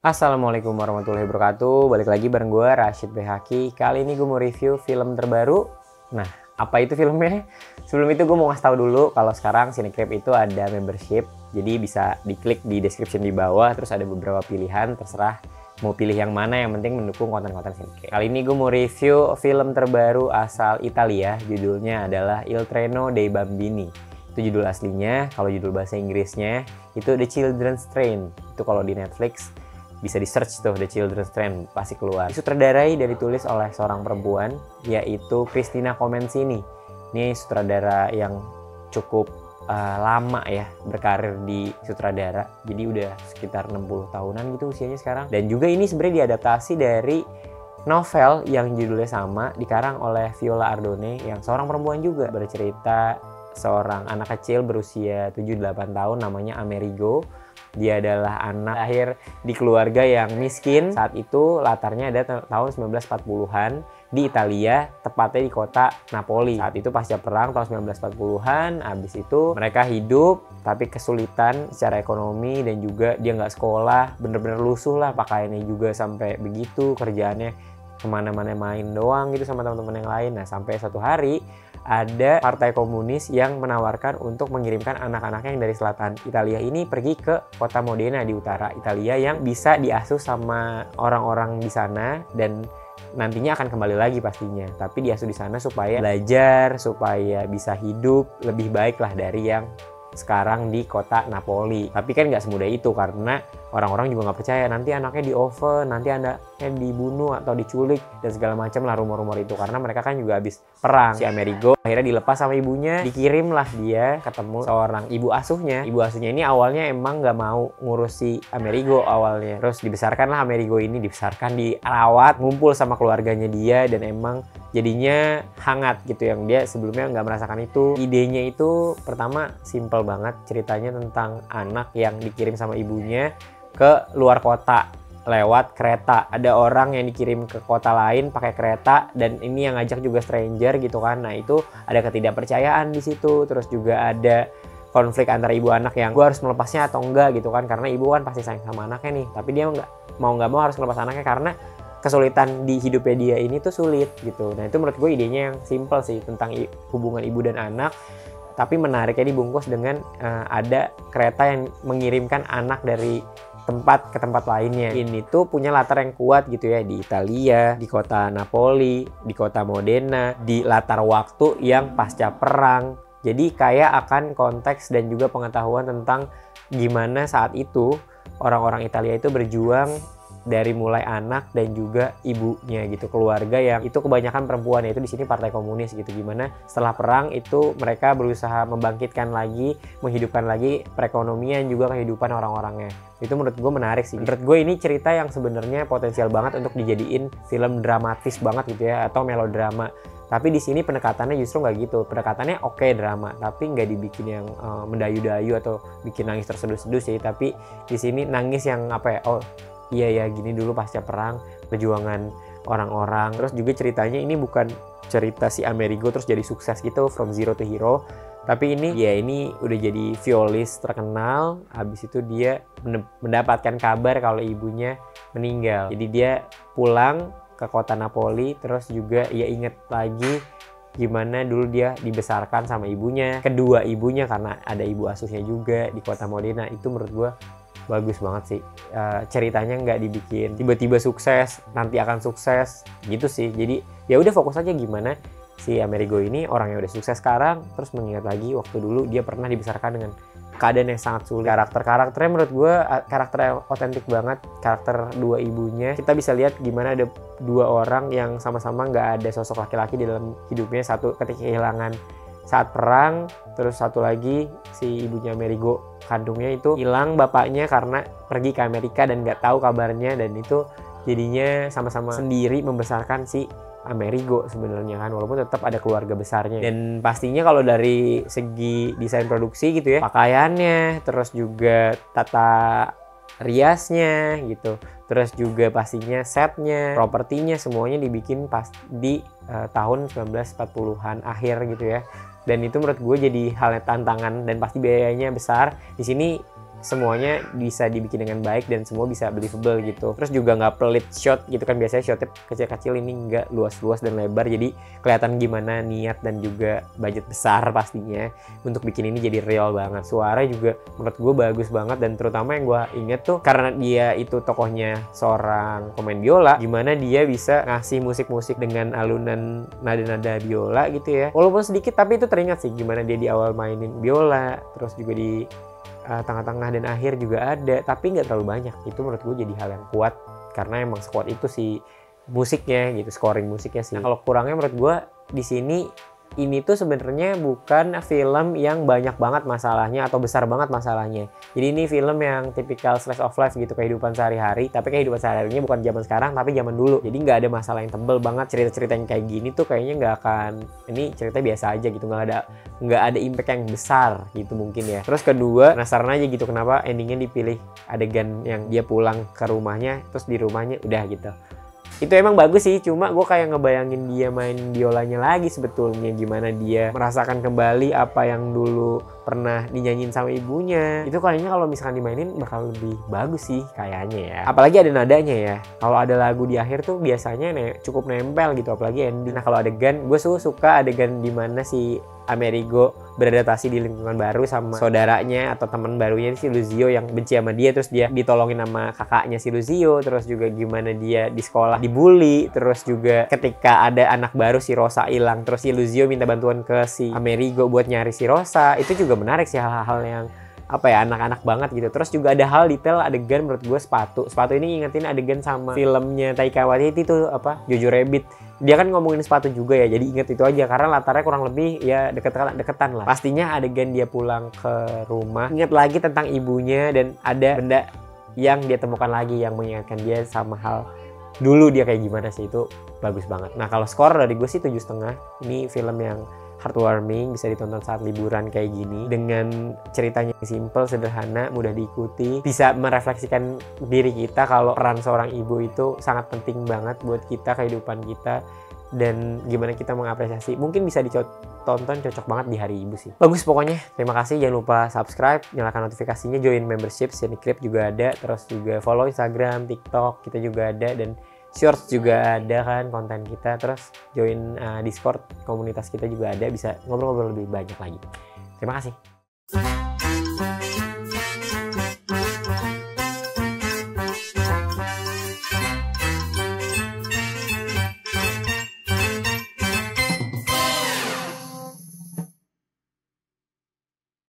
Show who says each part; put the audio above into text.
Speaker 1: Assalamualaikum warahmatullahi wabarakatuh. Balik lagi bareng gue Rashid Behaki. Kali ini gue mau review film terbaru. Nah, apa itu filmnya? Sebelum itu gue mau ngasih tahu dulu kalau sekarang Cinecrip itu ada membership. Jadi bisa diklik di description di bawah, terus ada beberapa pilihan, terserah mau pilih yang mana, yang penting mendukung konten-konten Cinecrip. Kali ini gue mau review film terbaru asal Italia. Judulnya adalah Il Treno dei Bambini. Itu judul aslinya. Kalau judul bahasa Inggrisnya itu The Children's Train. Itu kalau di Netflix bisa di search tuh, The Children's Train, pasti keluar. Disutradarai dan ditulis oleh seorang perempuan, yaitu Cristina Comencini. Ini sutradara yang cukup lama ya berkarir di sutradara. Jadi udah sekitar 60 tahunan gitu usianya sekarang. Dan juga ini sebenarnya diadaptasi dari novel yang judulnya sama, dikarang oleh Viola Ardone, yang seorang perempuan juga. Bercerita seorang anak kecil berusia 7-8 tahun namanya Amerigo. Dia adalah anak lahir di keluarga yang miskin. Saat itu latarnya ada tahun 1940-an di Italia, tepatnya di kota Napoli. Saat itu pasca perang tahun 1940-an, habis itu mereka hidup tapi kesulitan secara ekonomi dan juga dia nggak sekolah, bener-bener lusuh lah pakaiannya juga sampai begitu, kerjaannya kemana-mana main doang gitu sama teman-teman yang lain. Nah, sampai satu hari ada partai komunis yang menawarkan untuk mengirimkan anak-anaknya yang dari selatan Italia ini pergi ke kota Modena di utara Italia yang bisa diasuh sama orang-orang di sana dan nantinya akan kembali lagi pastinya. Tapi diasuh di sana supaya belajar, supaya bisa hidup lebih baik lah dari yang sekarang di kota Napoli. Tapi kan nggak semudah itu karena orang-orang juga nggak percaya nanti anaknya di oven, nanti anaknya dibunuh atau diculik dan segala macam lah rumor-rumor itu, karena mereka kan juga habis perang. Si Amerigo akhirnya dilepas sama ibunya, dikirimlah dia ketemu seorang ibu asuhnya. Ibu asuhnya ini awalnya emang nggak mau ngurus si Amerigo awalnya, terus dibesarkanlah Amerigo ini, dibesarkan, dirawat, ngumpul sama keluarganya dia, dan emang jadinya hangat gitu yang dia sebelumnya nggak merasakan itu. Idenya itu pertama simple banget, ceritanya tentang anak yang dikirim sama ibunya ke luar kota lewat kereta. Ada orang yang dikirim ke kota lain pakai kereta dan ini yang ngajak juga stranger gitu kan. Nah, itu ada ketidakpercayaan di situ, terus juga ada konflik antara ibu anak yang gue harus melepasnya atau enggak gitu kan, karena ibu kan pasti sayang sama anaknya nih, tapi dia nggak mau harus melepas anaknya karena kesulitan di hidupnya dia ini tuh sulit gitu. Nah, itu menurut gue idenya yang simple sih tentang hubungan ibu dan anak, tapi menariknya dibungkus dengan ada kereta yang mengirimkan anak dari tempat ke tempat lainnya. Ini tuh punya latar yang kuat gitu ya, di Italia, di kota Napoli, di kota Modena, di latar waktu yang pasca perang. Jadi kayak akan konteks dan juga pengetahuan tentang gimana saat itu orang-orang Italia itu berjuang dari mulai anak dan juga ibunya gitu, keluarga yang itu kebanyakan perempuan, yaitu di sini partai komunis gitu. Gimana setelah perang itu mereka berusaha membangkitkan lagi, menghidupkan lagi perekonomian juga kehidupan orang-orangnya. Itu menurut gue menarik sih. Menurut gue ini cerita yang sebenarnya potensial banget untuk dijadiin film dramatis banget gitu ya, atau melodrama. Tapi di sini pendekatannya justru nggak gitu. Pendekatannya oke drama, tapi nggak dibikin yang mendayu-dayu atau bikin nangis terseduh-seduh sih. Tapi di sini nangis yang apa ya? Oh iya ya, gini dulu pasca perang, perjuangan orang-orang. Terus juga ceritanya ini bukan cerita si Amerigo terus jadi sukses gitu from zero to hero, tapi ini udah jadi violis terkenal. Habis itu dia mendapatkan kabar kalau ibunya meninggal, jadi dia pulang ke kota Napoli. Terus juga ia inget lagi gimana dulu dia dibesarkan sama ibunya, kedua ibunya, karena ada ibu asuhnya juga di kota Modena. Itu menurut gue bagus banget sih. Ceritanya nggak dibikin tiba-tiba sukses, nanti akan sukses gitu sih. Jadi ya udah fokus aja gimana si Amerigo ini orang yang udah sukses sekarang, terus mengingat lagi waktu dulu dia pernah dibesarkan dengan keadaan yang sangat sulit. Karakternya menurut gue karakter otentik banget. Karakter dua ibunya, kita bisa lihat gimana ada dua orang yang sama-sama nggak ada sosok laki-laki di dalam hidupnya. Satu ketika kehilangan saat perang, terus satu lagi si ibunya Amerigo kandungnya itu hilang bapaknya karena pergi ke Amerika dan nggak tahu kabarnya, dan itu jadinya sama-sama sendiri membesarkan si Amerigo sebenarnya kan, walaupun tetap ada keluarga besarnya. Dan pastinya kalau dari segi desain produksi gitu ya, pakaiannya, terus juga tata riasnya gitu, terus juga pastinya setnya, propertinya, semuanya dibikin pas di tahun 1940-an akhir gitu ya. Dan itu menurut gue jadi hal tantangan dan pasti biayanya besar. Di sini semuanya bisa dibikin dengan baik dan semua bisa believable gitu. Terus juga nggak pelit shot gitu kan, biasanya shotnya kecil-kecil, ini nggak luas-luas dan lebar, jadi kelihatan gimana niat dan juga budget besar pastinya untuk bikin ini jadi real banget. Suara juga menurut gue bagus banget, dan terutama yang gue inget tuh karena dia itu tokohnya seorang pemain biola, gimana dia bisa ngasih musik-musik dengan alunan nada-nada biola gitu ya, walaupun sedikit tapi itu teringat sih gimana dia di awal mainin biola, terus juga di tengah-tengah dan akhir juga ada, tapi nggak terlalu banyak. Itu menurut gue jadi hal yang kuat karena emang sekuat itu sih musiknya gitu, scoring musiknya sih. Nah, kalau kurangnya menurut gue di sini, ini tuh sebenarnya bukan film yang banyak banget masalahnya atau besar banget masalahnya. Jadi ini film yang tipikal slice of life gitu, kehidupan sehari-hari, tapi kehidupan sehari-harinya bukan zaman sekarang tapi zaman dulu. Jadi nggak ada masalah yang tebel banget. Cerita-cerita yang kayak gini tuh kayaknya nggak akan, ini cerita biasa aja gitu, nggak ada impact yang besar gitu mungkin ya. Terus kedua, penasaran aja gitu kenapa endingnya dipilih adegan yang dia pulang ke rumahnya, terus di rumahnya udah gitu. Itu emang bagus sih, cuma gue kayak ngebayangin dia main biolanya lagi sebetulnya, gimana dia merasakan kembali apa yang dulu pernah dinyanyiin sama ibunya. Itu kayaknya kalau misalkan dimainin bakal lebih bagus sih kayaknya ya. Apalagi ada nadanya ya. Kalau ada lagu di akhir tuh biasanya cukup nempel gitu, apalagi ending. Nah, kalau adegan, gue suka adegan dimana si Amerigo beradaptasi di lingkungan baru sama saudaranya atau teman barunya si Luzio yang benci sama dia, terus dia ditolongin sama kakaknya si Luzio. Terus juga gimana dia di sekolah dibully, terus juga ketika ada anak baru si Rosa hilang, terus si Luzio minta bantuan ke si Amerigo buat nyari si Rosa. Itu juga menarik sih, hal-hal yang apa ya, anak-anak banget gitu. Terus juga ada hal detail adegan menurut gue sepatu ini ngingetin adegan sama filmnya Taika Waititi tuh apa, Jojo Rabbit. Dia kan ngomongin sepatu juga ya, jadi inget itu aja karena latarnya kurang lebih ya deketan lah. Pastinya adegan dia pulang ke rumah, inget lagi tentang ibunya dan ada benda yang dia temukan lagi yang mengingatkan dia sama hal dulu dia kayak gimana sih. Itu bagus banget. Nah, kalau skor dari gue sih 7,5. Ini film yang heartwarming, bisa ditonton saat liburan kayak gini, dengan ceritanya simple, sederhana, mudah diikuti, bisa merefleksikan diri kita kalau peran seorang ibu itu sangat penting banget buat kita, kehidupan kita, dan gimana kita mengapresiasi. Mungkin bisa ditonton, cocok banget di hari ibu sih. Bagus pokoknya. Terima kasih, jangan lupa subscribe, nyalakan notifikasinya, join membership Cinecrip juga ada, terus juga follow Instagram, TikTok kita juga ada, dan Shorts juga ada kan konten kita. Terus join Discord komunitas kita juga ada, bisa ngobrol-ngobrol lebih banyak lagi. Terima kasih.